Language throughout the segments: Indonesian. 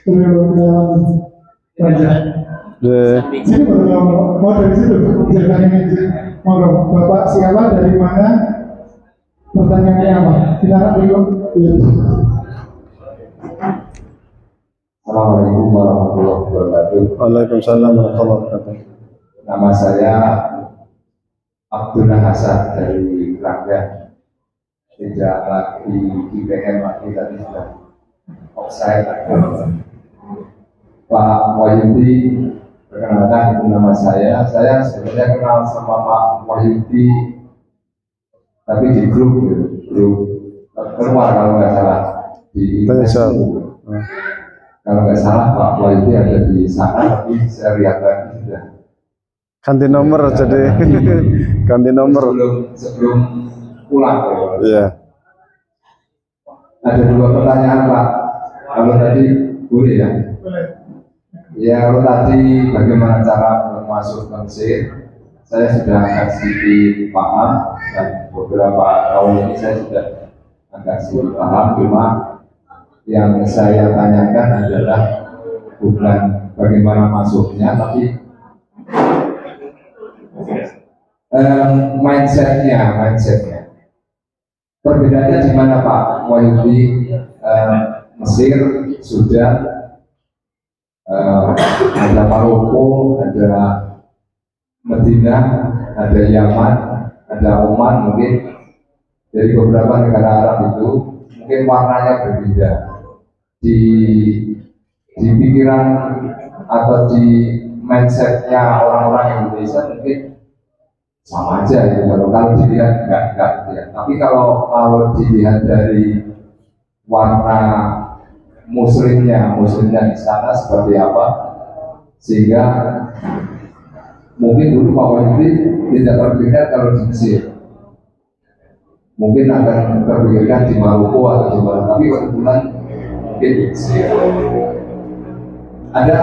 Ini mau dari situ jangan ini mau Bapak siapa dari mana, pertanyaannya apa? Silakan dulu. Assalamualaikum warahmatullahi wabarakatuh. Waalaikumsalam warahmatullahi wabarakatuh. Nama saya Abdullah Hasan dari Keranggan. Tidak lagi IPM lagi, tadi sudah offside. Pak Wahyudi, perkenalkan itu nama saya. Saya sebenarnya kenal sama Pak Wahyudi, tapi di grup keluar kalau nggak salah di kalau nggak salah Pak Wahyudi ada di sana, tapi saya lihat lagi sudah ganti nomor jadi ganti nomor sebelum pulang. Iya. Ada dua pertanyaan Pak. Kalau tadi boleh ya? Ya, kalau tadi bagaimana cara masuk ke Mesir, saya sudah agak sedikit paham, dan beberapa tahun ini saya sudah agak sedikit paham. Cuma yang saya tanyakan adalah bukan bagaimana masuknya, tapi mindsetnya. Perbedaannya di mana Pak Wahyudi? Mesir, Sudan, ada Maroko, ada Medina, ada Yaman, ada Oman, mungkin dari beberapa negara Arab itu mungkin warnanya berbeda. Di pikiran atau di mindsetnya orang-orang Indonesia mungkin sama aja gitu. Kalau dilihat enggak ya. Tapi kalau dilihat dari warna muslimnya di sana seperti apa, sehingga mungkin dulu Pak Wahyudi tidak terpikirkan kalau di Mesir, mungkin akan terpikirkan di Maroko atau di mana, tapi kebetulan mungkin di Mesir. Ada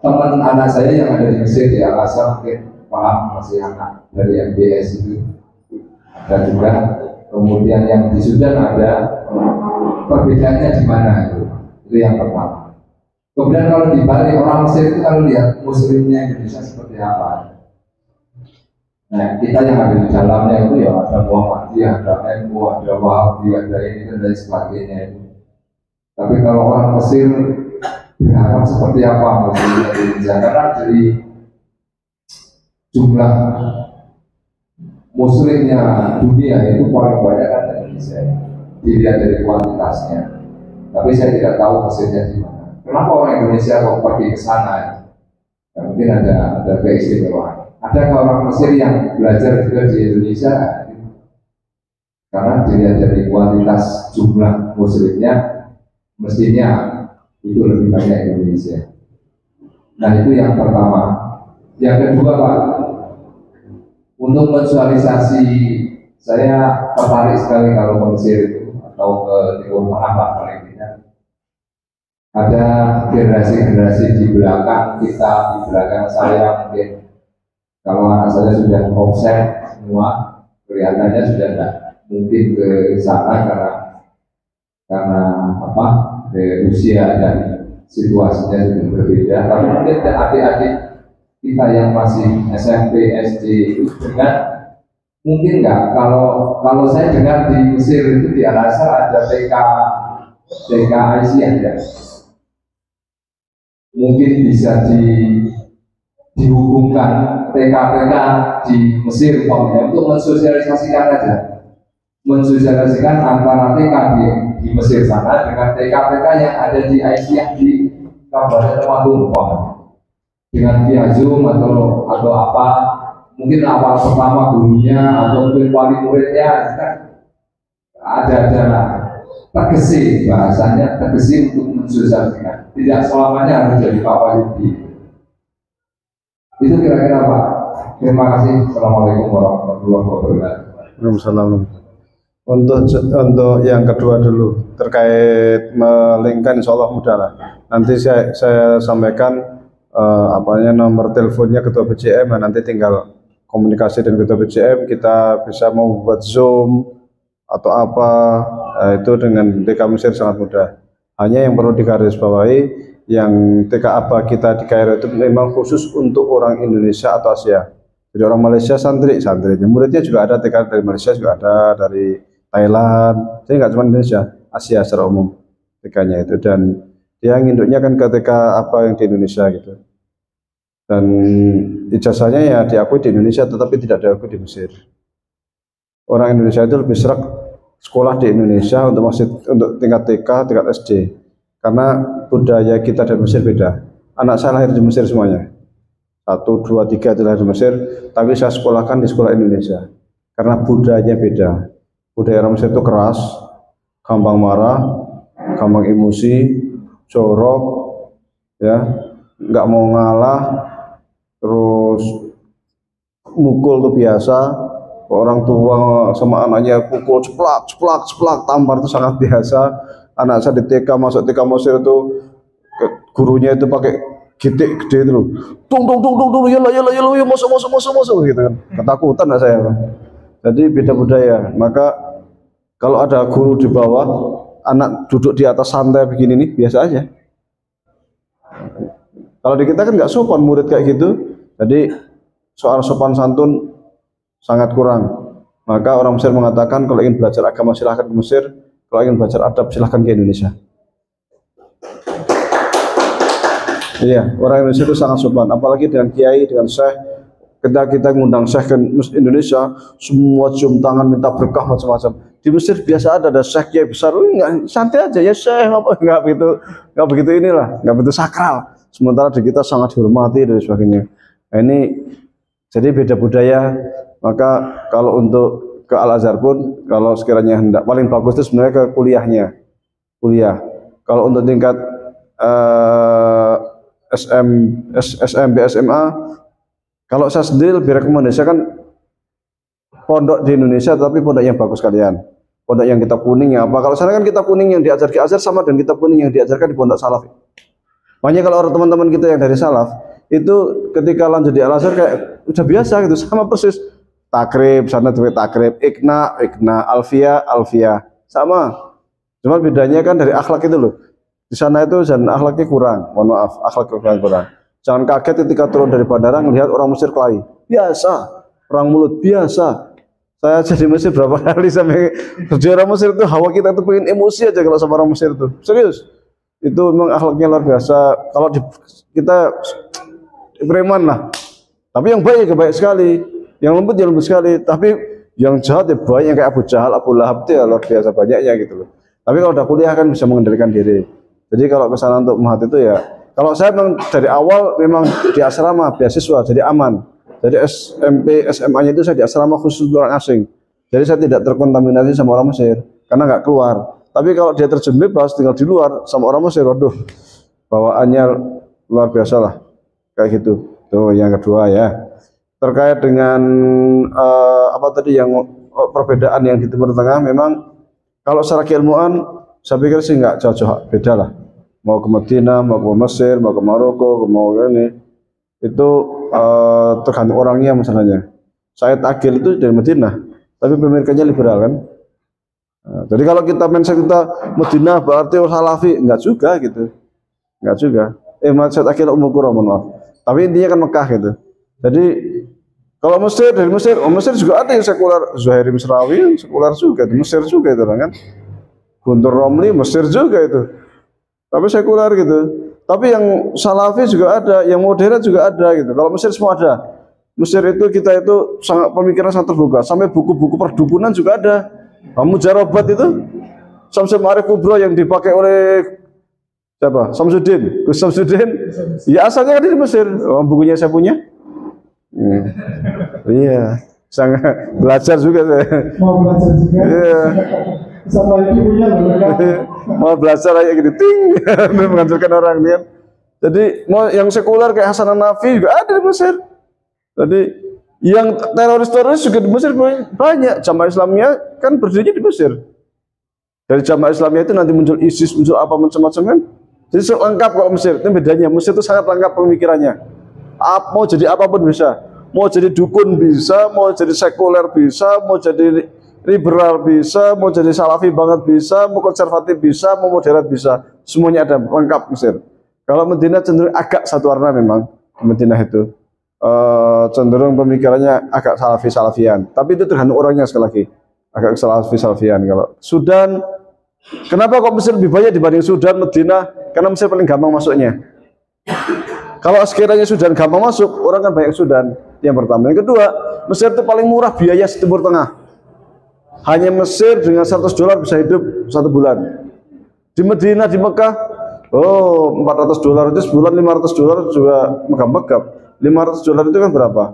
teman anak saya yang ada di Mesir di Al-Azhar, mungkin paham, masih anak dari MBS itu, dan juga kemudian yang di Sudan ada. Perbedaannya di mana itu yang pertama. Kemudian kalau dibalik, orang Mesir itu kalau lihat muslimnya Indonesia seperti apa. Nah, kita yang ada di dalamnya itu ya ada Muhammadiyah, ada NU, ada Wahabi, ada ini dan lain sebagainya itu. Tapi kalau orang Mesir berharap seperti apa muslimnya Indonesia, karena dari jumlah muslimnya dunia itu paling banyak kan Indonesia, dilihat dari kuantitasnya. Tapi saya tidak tahu Mesirnya di mana. Kenapa orang Indonesia kok pergi ke sana? Ya, mungkin ada keistimewaan. Ada orang Mesir yang belajar juga di Indonesia? Karena dilihat dari kuantitas jumlah muslimnya, mestinya itu lebih banyak Indonesia. Nah, itu yang pertama. Yang kedua Pak, untuk visualisasi, saya tertarik sekali kalau ke Mesir itu atau ke Timur Tengah Pak, paling tidak ada generasi-generasi di belakang kita, di belakang saya mungkin. Kalau anak saya sudah offset semua, kelihatannya sudah tidak mungkin ke sana karena apa? Usia dan situasinya sudah berbeda. Tapi mungkin adik-adik kita yang masih SMP, SD itu dengan mungkin nggak, kalau saya dengar di Mesir itu di Al-Azhar ada TK Aisyah ya, mungkin bisa dihubungkan TK di Mesir untuk mensosialisasikan aja, mensosialisasikan antara TK di Mesir sana dengan TK yang ada di Aisyah di Kabupaten Temanggung dengan via Zoom atau apa, mungkin awal pertama gurunya atau mungkin wali muridnya kan ada tergesi, bahasanya tergesi untuk mensosialisasikan. Tidak selamanya harus jadi Pak Wahyudi. Itu kira-kira Pak. Terima kasih. Assalamualaikum warahmatullahi wabarakatuh. Waalaikumsalam. Untuk yang kedua dulu terkait melingkan, insya Allah mudah lah. Nanti saya sampaikan nomor teleponnya Ketua BCM, nanti tinggal komunikasi dengan Ketua BCM, kita bisa membuat Zoom atau apa, itu dengan DK Mesir sangat mudah. Hanya yang perlu digarisbawahi, yang TK-ABA kita di Kairo itu memang khusus untuk orang Indonesia atau Asia. Jadi orang Malaysia santrinya, muridnya juga ada TK dari Malaysia, juga ada dari Thailand. Jadi nggak cuma Indonesia, Asia secara umum TK-nya itu. Dan dia nginduknya kan ke TK apa yang di Indonesia gitu. Dan ijazahnya ya diakui di Indonesia, tetapi tidak diakui di Mesir. Orang Indonesia itu lebih serak sekolah di Indonesia untuk tingkat TK, tingkat SD. Karena budaya kita dan Mesir beda. Anak saya lahir di Mesir semuanya. 1, 2, 3 itu lahir di Mesir, tapi saya sekolahkan di sekolah Indonesia. Karena budayanya beda. Budaya orang Mesir itu keras, gampang marah, gampang emosi, jorok, ya, nggak mau ngalah, terus mukul tuh biasa. Orang tua sama anaknya pukul ceplak, tampar itu sangat biasa. Anak saya di TK, masuk TK Mesir itu gurunya itu pakai gitik gede itu loh. Tung, ya masuk gitu kan. Ketakutan anak saya. Jadi beda budaya. Maka kalau ada guru di bawah, anak duduk di atas santai begini nih, biasa aja. Kalau di kita kan nggak sopan murid kayak gitu. Jadi soal sopan santun sangat kurang. Maka orang Mesir mengatakan kalau ingin belajar agama silahkan ke Mesir, kalau ingin belajar adab silahkan ke Indonesia. Iya, orang Indonesia itu sangat sopan, apalagi dengan kiai, dengan syekh. Ketika kita ngundang syekh ke Indonesia, semua cium tangan minta berkah macam-macam. Di Mesir biasa ada syekh kiai besar, enggak santai aja ya syekh, apa enggak begitu inilah, enggak begitu sakral. Sementara di kita sangat dihormati dan sebagainya. Nah, ini jadi beda budaya. Maka kalau untuk ke Al-Azhar pun, kalau sekiranya hendak, paling bagus itu sebenarnya ke kuliah. Kalau untuk tingkat SMP, SMA, kalau saya sendiri lebih rekomendasikan pondok di Indonesia, tapi pondok yang bagus kalian. Pondok yang kitab kuning ya apa? Kalau sana kan kitab kuning yang diajar di Azhar sama dengan kitab kuning yang diajarkan di pondok salaf. Makanya kalau orang teman-teman kita yang dari salaf itu ketika lanjut di Al-Azhar kayak udah biasa gitu, sama persis. Takrib, sana tuh takrib, ikna, alfiyah, sama. Cuma bedanya kan dari akhlak itu loh. Di sana itu dan akhlaknya kurang, mohon maaf, akhlaknya kurang. Jangan kaget ketika turun dari bandara melihat orang Mesir kelahi. Biasa, perang mulut biasa. Saya jadi Mesir berapa kali sampai di orang Mesir itu hawa kita itu pengen emosi aja kalau sama orang Mesir itu. Serius. Itu memang akhlaknya luar biasa. Kalau kita preman lah. Tapi yang baik ya baik sekali. Yang lembut ya lembut sekali, tapi yang jahat ya banyak, yang kayak Abu Jahal, Abu Lahab itu ya luar biasa banyaknya gitu loh. Tapi kalau udah kuliah kan bisa mengendalikan diri. Jadi kalau kesana untuk mahat itu ya, kalau saya memang dari awal memang di asrama beasiswa, jadi aman. Jadi SMP, SMA-nya itu saya di asrama khusus untuk orang asing. Jadi saya tidak terkontaminasi sama orang Mesir, karena nggak keluar. Tapi kalau dia terjun bebas tinggal di luar sama orang Mesir, waduh, bawaannya luar biasa lah, kayak gitu. Tuh yang kedua ya. Terkait dengan apa tadi yang perbedaan yang di Timur Tengah, memang kalau secara keilmuan saya pikir sih nggak jauh-jauh beda lah. Mau ke Madinah, mau ke Mesir, mau ke Maroko, mau ke ini, itu tergantung orangnya masalahnya. Said Agil itu dari Madinah, tapi pemikirannya liberal kan. Jadi kalau kita mindset kita Madinah berarti Salafi, nggak juga gitu, nggak juga. Said Agil Ummul Qura, mohon maaf. Tapi intinya kan Mekah gitu. Jadi kalau Mesir dari Mesir, Mesir juga ada yang sekuler, Zuhairi Misrawi sekuler juga, di Mesir juga itu kan. Guntur Romli Mesir juga itu. Tapi sekuler gitu. Tapi yang Salafi juga ada, yang modern juga ada gitu. Kalau Mesir semua ada. Mesir itu kita itu sangat pemikiran sangat terbuka. Sampai buku-buku perdukunan juga ada. Mujarobat itu Samsul Ma'arif Kubro yang dipakai oleh siapa? Samsudin. Gus Samsudin. Ya asalnya kan di Mesir. Bukunya saya punya. Iya, sangat belajar juga saya. Mau belajar juga. Iya. Sama itu punya loh. Mau belajar aja gitu, ting, menghancurkan orang kan. Jadi mau yang sekuler kayak Hasan Hanafi juga ada di Mesir. Jadi yang teroris juga di Mesir banyak. Jamaah Islamiyah kan berdirinya di Mesir. Dari Jamaah Islamiyah itu nanti muncul ISIS, muncul apa macam-macam kan. Jadi lengkap kalau Mesir. Itu bedanya. Mesir itu sangat lengkap pemikirannya. Mau jadi apapun bisa, mau jadi dukun bisa, mau jadi sekuler bisa, mau jadi liberal bisa, mau jadi salafi banget bisa, mau konservatif bisa, mau moderat bisa. semuanya ada lengkap Mesir. Kalau Madinah cenderung agak satu warna memang di Madinah itu. Cenderung pemikirannya agak salafian, tapi itu tergantung orangnya sekali lagi, agak salafian. Kalau Sudan, kenapa kok Mesir lebih banyak dibanding Sudan, Madinah? Karena Mesir paling gampang masuknya. Kalau sekiranya Sudan gampang masuk, orang kan banyak Sudan. Yang pertama, yang kedua, Mesir itu paling murah biaya di Timur Tengah. Hanya Mesir dengan $100 bisa hidup 1 bulan. Di Madinah, di Mekah, $400 itu sebulan, $500 juga megap-megap. $500 itu kan berapa?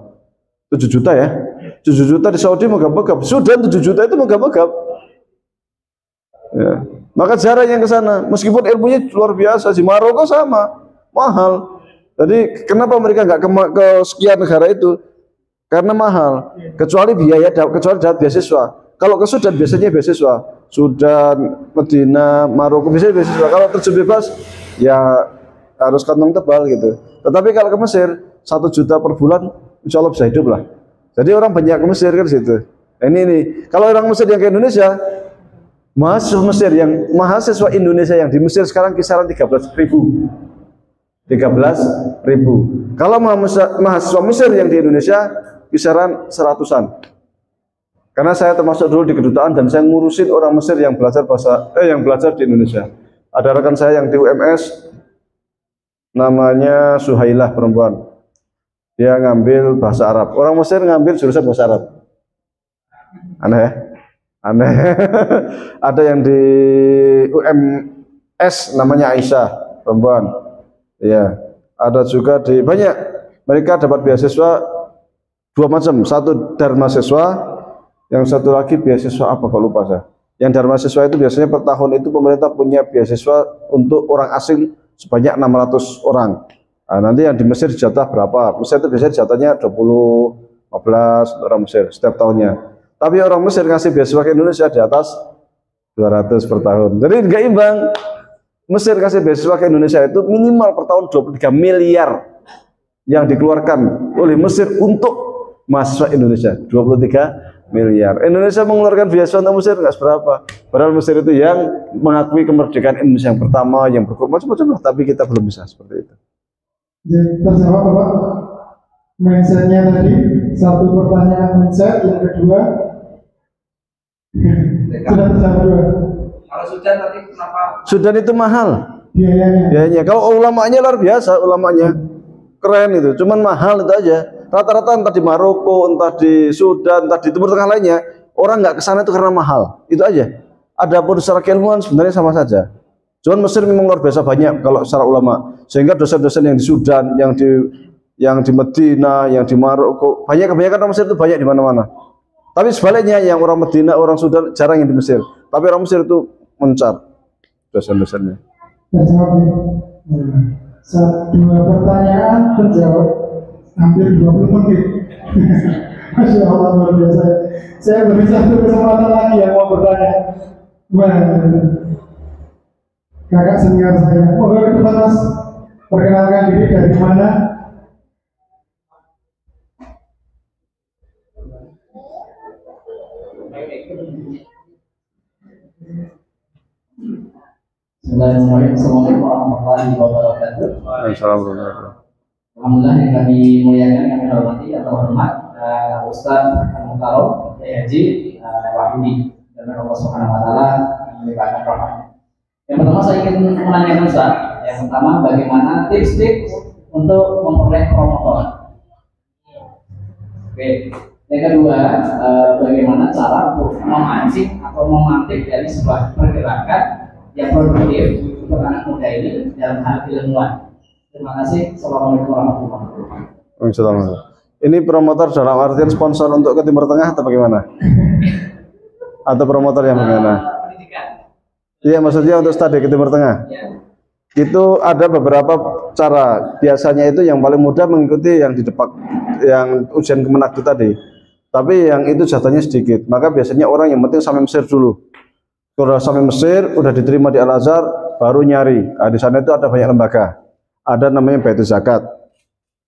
7 juta ya. 7 juta di Saudi megap-megap. Sudan 7 juta itu megap-megap. Ya. Maka jarang yang ke sana. Meskipun ilmunya luar biasa, di Maroko sama, mahal. Jadi kenapa mereka nggak ke sekian negara itu? Karena mahal. Kecuali biaya, kecuali dapat beasiswa. Kalau ke Sudan biasanya beasiswa. Sudan, Madinah, Maroko biasanya beasiswa. Kalau terjun bebas, ya harus kantong tebal gitu. Tetapi kalau ke Mesir 1 juta per bulan, insya Allah bisa hidup lah. Jadi orang banyak ke Mesir kan situ. Ini kalau orang Mesir yang ke Indonesia, mahasiswa Indonesia yang di Mesir sekarang kisaran 13.000. 13.000. Kalau mahasiswa Mesir yang di Indonesia kisaran 100-an. Karena saya termasuk dulu di kedutaan dan saya ngurusin orang Mesir yang belajar di Indonesia. Ada rekan saya yang di UMS, namanya Suhailah, perempuan. Dia ngambil bahasa Arab. Orang Mesir ngambil jurusan bahasa Arab. Aneh ya? Aneh. Ada yang di UMS namanya Aisyah, perempuan. Ya, ada juga di banyak. Mereka dapat beasiswa 2 macam. Satu Dharma Siswa, yang satu lagi beasiswa apa kalau lupa saya. Yang Dharma Siswa itu biasanya per tahun itu pemerintah punya beasiswa untuk orang asing sebanyak 600 orang. Nah, nanti yang di Mesir jatah berapa? Mesir itu biasanya jatahnya 20, 15 orang Mesir setiap tahunnya. Tapi orang Mesir ngasih beasiswa ke Indonesia di atas 200 per tahun. Jadi nggak imbang. Mesir kasih beasiswa ke Indonesia itu minimal per tahun 23 miliar yang dikeluarkan oleh Mesir untuk mahasiswa Indonesia. 23 miliar. Indonesia mengeluarkan beasiswa untuk Mesir nggak seberapa. Padahal Mesir itu yang mengakui kemerdekaan Indonesia yang pertama, yang bermacam-macam lah. Tapi kita belum bisa seperti itu. Jadi terjawab Bapak, mindsetnya tadi, satu pertanyaan mindset, yang kedua sudah terjawab dua. Kalau Sudan tadi kenapa? Sudan itu mahal Biayanya. Kalau ulamanya luar biasa, ulamanya keren itu, cuman mahal itu aja. Rata-rata entah di Maroko, entah di Sudan, entah di Timur Tengah lainnya, orang nggak kesana itu karena mahal, itu aja. Adapun secara keilmuan sebenarnya sama saja. Cuman Mesir memang luar biasa banyak kalau secara ulama, sehingga dosen-dosen yang di Sudan, yang di Madinah, yang di Maroko, kebanyakan orang Mesir itu banyak di mana-mana. Tapi sebaliknya yang orang Madinah, orang Sudan jarang yang di Mesir. Tapi orang Mesir itu mencar dosen-dosennya. Terjawab ya. Dua pertanyaan terjawab hampir 20 menit. Masya Allah, luar biasa. Saya beri satu kesempatan lagi yang mau bertanya. Kakak senior saya, ke depan Mas, perkenalkan diri dari mana? Assalamualaikum warahmatullahi wabarakatuh. Assalamualaikum. Alhamdulillah yang kami muliakan, yang kami hormati atau hormat Ustaz Al-Mukarram Haji Wahidi dan Allah Subhanahu Wa Taala melibatkan rahmat. Yang pertama saya ingin menanyakan Ustaz, yang pertama bagaimana tips-tips untuk memperoleh promotor. Oke. Yang kedua, bagaimana cara untuk memancing atau memantik dari sebuah pergerakan yang produktif untuk anak muda ini dalam hal ilmuwan. Terima kasih. Assalamualaikum warahmatullahi wabarakatuh. Ini promotor dalam artian sponsor untuk ke Timur Tengah atau bagaimana? Atau promotor yang bagaimana? Iya, maksudnya untuk studi ke Timur Tengah. Itu ada beberapa cara. Biasanya itu yang paling mudah mengikuti yang di depan, yang ujian Kemenag itu tadi. Tapi yang itu jatahnya sedikit. Maka biasanya orang yang penting sampai Mesir dulu. Kalau sampai Mesir, udah diterima di Al-Azhar, baru nyari. Nah, di sana itu ada banyak lembaga. Ada namanya Baitul Zakat.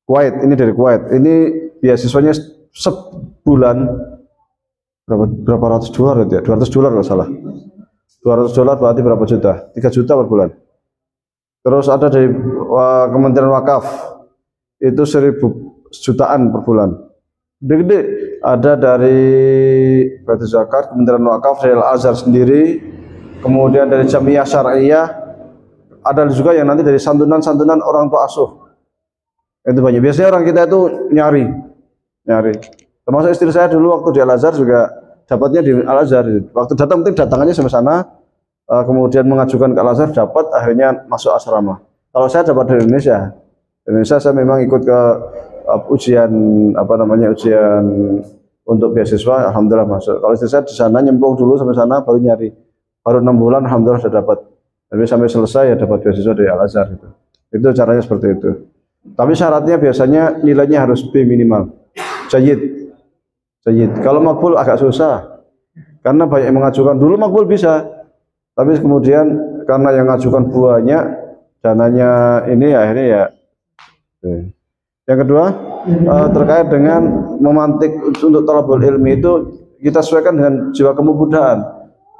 Kuwait, ini dari Kuwait. Ini beasiswanya sebulan berapa ratus dolar itu ya? $200 kalau salah. $200 berarti berapa juta? 3 juta per bulan. Terus ada dari Kementerian Wakaf itu 1.000 jutaan per bulan. Gede-gede. Ada dari Baitul Zakat, Kementerian Wakaf, dari Al-Azhar sendiri, kemudian dari Jamiah Syariah, ada juga yang nanti dari santunan-santunan orang tua asuh. Itu banyak. Biasanya orang kita itu nyari. Termasuk istri saya dulu waktu di Al-Azhar juga dapatnya di Al-Azhar. Waktu datang penting datangannya sampai sana, kemudian mengajukan ke Al-Azhar, dapat akhirnya masuk asrama. Kalau saya dapat dari Indonesia. Indonesia saya memang ikut ke ujian ujian untuk beasiswa, alhamdulillah masuk. Kalau istri saya di sana nyemplung dulu sampai sana baru nyari. Baru 6 bulan alhamdulillah sudah dapat. Tapi sampai selesai ya dapat beasiswa dari Al-Azhar itu. Itu caranya seperti itu. Tapi syaratnya biasanya nilainya harus B minimal. Jayyid. Kalau makbul agak susah. Karena banyak yang mengajukan. Dulu makbul bisa. Tapi kemudian karena yang mengajukan banyak, dananya ini ya akhirnya ya. Yang kedua, terkait dengan memantik untuk thalabul ilmi itu kita sesuaikan dengan jiwa kemudaan.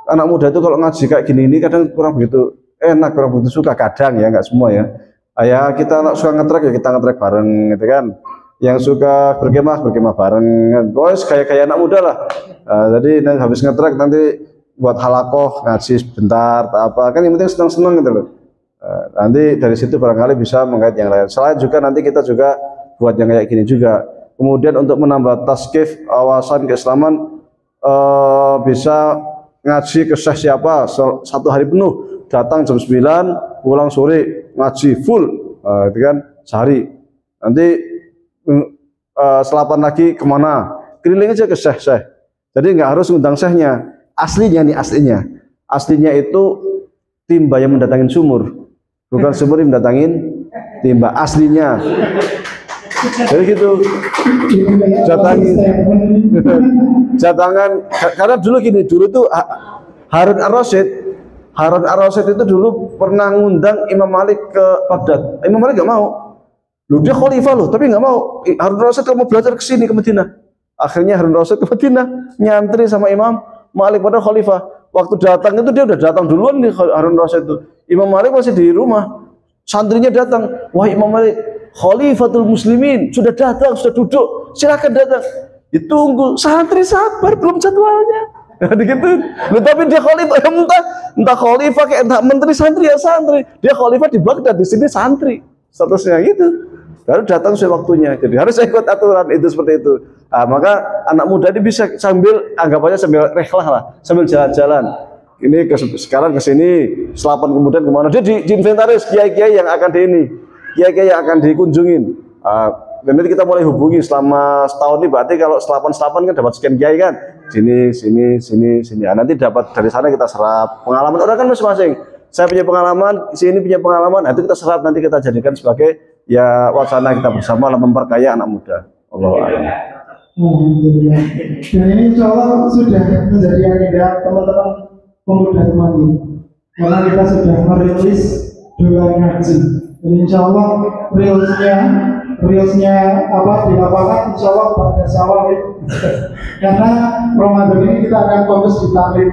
Anak muda itu kalau ngaji kayak gini ini kadang kurang begitu enak, kurang begitu suka, kadang ya, nggak semua ya. Ya kita suka ngetrek ya kita ngetrek bareng gitu kan. Yang suka berkemah bareng. Bos kayak anak muda lah. Jadi nanti habis ngetrek nanti buat halakoh ngaji sebentar apa kan yang penting senang-senang gitu loh. Nanti dari situ barangkali bisa mengait yang lain. Selain juga nanti kita juga buat yang kayak gini juga. Kemudian untuk menambah taskif awasan keislaman bisa ngaji ke syekh siapa 1 hari penuh, datang jam 9 pulang sore ngaji full itu kan sehari. Nanti selapan lagi kemana keliling aja ke syekh. Jadi nggak harus ngundang syekhnya, aslinya itu timba yang mendatangin sumur, bukan sumur yang mendatangin timba aslinya. Jadi gitu jatangan karena dulu tuh Harun Ar-Rasyid itu dulu pernah ngundang Imam Malik ke Baghdad. Imam Malik nggak mau. Loh dia khalifah loh, tapi nggak mau. Harun Ar-Rasyid kalau mau belajar ke sini ke Madinah. Akhirnya Harun Ar-Rasyid ke Madinah nyantri sama Imam Malik pada khalifah. Waktu datang itu dia udah datang duluan nih Harun Ar-Rasyid itu. Imam Malik masih di rumah. Santrinya datang, wah Imam Malik, Khalifatul Muslimin sudah datang, sudah duduk, silakan datang. Ditunggu, santri sabar, belum jadwalnya. Gitu. Tapi dia khalifah, entah khalifah kayak entah menteri santri ya santri. Dia khalifah di Baghdad, di sini santri. Statusnya gitu. Baru datang sesuai waktunya. Jadi harus ikut aturan itu seperti itu. Maka anak muda ini bisa sambil anggapannya sambil rehlah lah, sambil jalan-jalan. Ini sekarang ke sini, selapan kemudian kemana? Dia di inventaris kiai-kiai yang akan kiai-kiai yang akan dikunjungin. Nanti kita mulai hubungi selama setahun ini. Berarti kalau selapan kan dapat sekian kiai kan? Sini. Nanti dapat dari sana kita serap pengalaman orang kan masing-masing. Saya punya pengalaman, sini punya pengalaman. Itu kita serap nanti kita jadikan sebagai ya wacana kita bersama dalam memperkaya anak muda. Allahu a'lam. Alhamdulillah. Dan ini insya Allah sudah menjadi agenda teman-teman pemuda Temanggi, karena kita sudah merilis dolar ngaji. Dan insya Allah reelsnya di lapangan insya Allah pada sawah karena Ramadan ini kita akan fokus di taklim.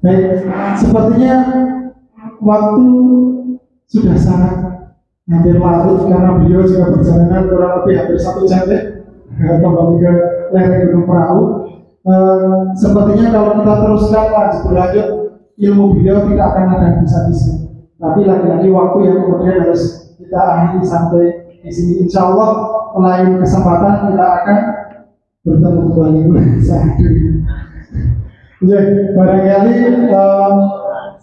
Baik, sepertinya waktu sudah sangat hampir larut karena beliau juga perjalanan kurang lebih hampir 1 jam kembali ke lereng Gunung Perahu. Sepertinya kalau kita teruskan berlanjut ilmu beliau tidak akan ada habis-habisnya. Tapi lagi-lagi waktu yang kemudian harus kita akhiri sampai di sini. Insya Allah lain kesempatan kita akan bertemu kembali. Barangkali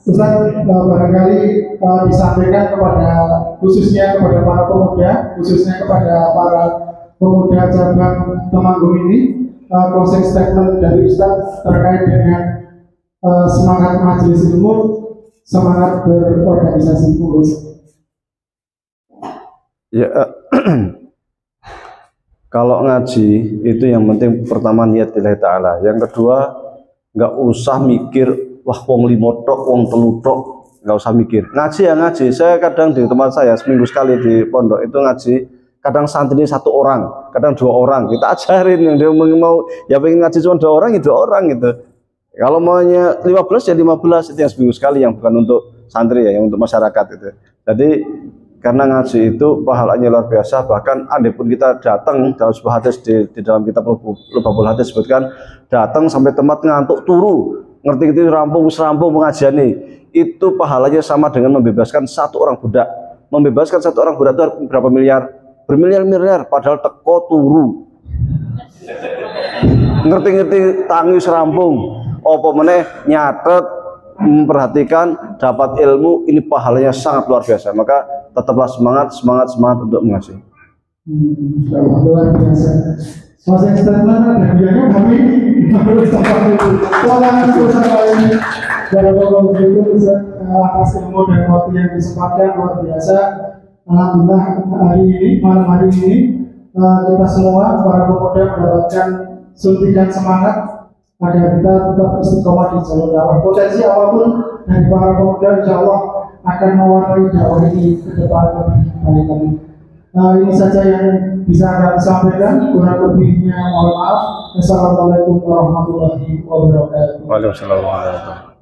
Ustaz barangkali disampaikan kepada khususnya kepada para pemuda, khususnya kepada para pemuda cabang Temanggung ini, closing statement dari Ustaz terkait dengan semangat majelis ilmu, semangat berorganisasi pengurus. Ya, kalau ngaji itu yang penting pertama niat lillahi ta'ala. Yang kedua nggak usah mikir wah wong limotok, wong telutok, nggak usah mikir. Ngaji ya ngaji. Saya kadang di tempat saya seminggu sekali di pondok itu ngaji. Kadang santri 1 orang, kadang 2 orang. Kita ajarin yang dia mau ya pengen ngaji cuma 2 orang ya 2 orang gitu. Kalau maunya 15 ya 15 itu yang seminggu sekali yang bukan untuk santri ya, yang untuk masyarakat itu. Jadi karena ngaji itu pahalanya luar biasa, bahkan andai pun kita datang dalam sebuah hadis di dalam kitab Lubabul Hadis sebutkan datang sampai tempat ngantuk turu, ngerti itu rampung pengajian nih, itu pahalanya sama dengan membebaskan satu orang budak. Membebaskan satu orang budak itu berapa miliar? Bermiliar-miliar, padahal teko turu. Ngerti tangi serampung, apa meneh nyatet, memperhatikan, dapat ilmu, ini pahalanya sangat luar biasa. Maka tetaplah semangat untuk mengaji. Luar biasa. Masa statement dan biayanya kami harus sampai itu. Soalnya bersama ini dalam waktu itu atas ilmu dan waktu yang disempatkan luar biasa. Alhamdulillah malam hari ini kita semua para pemuda mendapatkan suntikan semangat agar kita tetap istiqomah di jalur dakwah. Potensi apapun dari para pemuda insya Allah akan mewarnai dakwah ini ke depan lebih. Ini saja yang bisa kami sampaikan, kurang lebihnya mohon maaf. Assalamualaikum warahmatullahi wabarakatuh. Waalaikumsalam warahmatullahi wabarakatuh.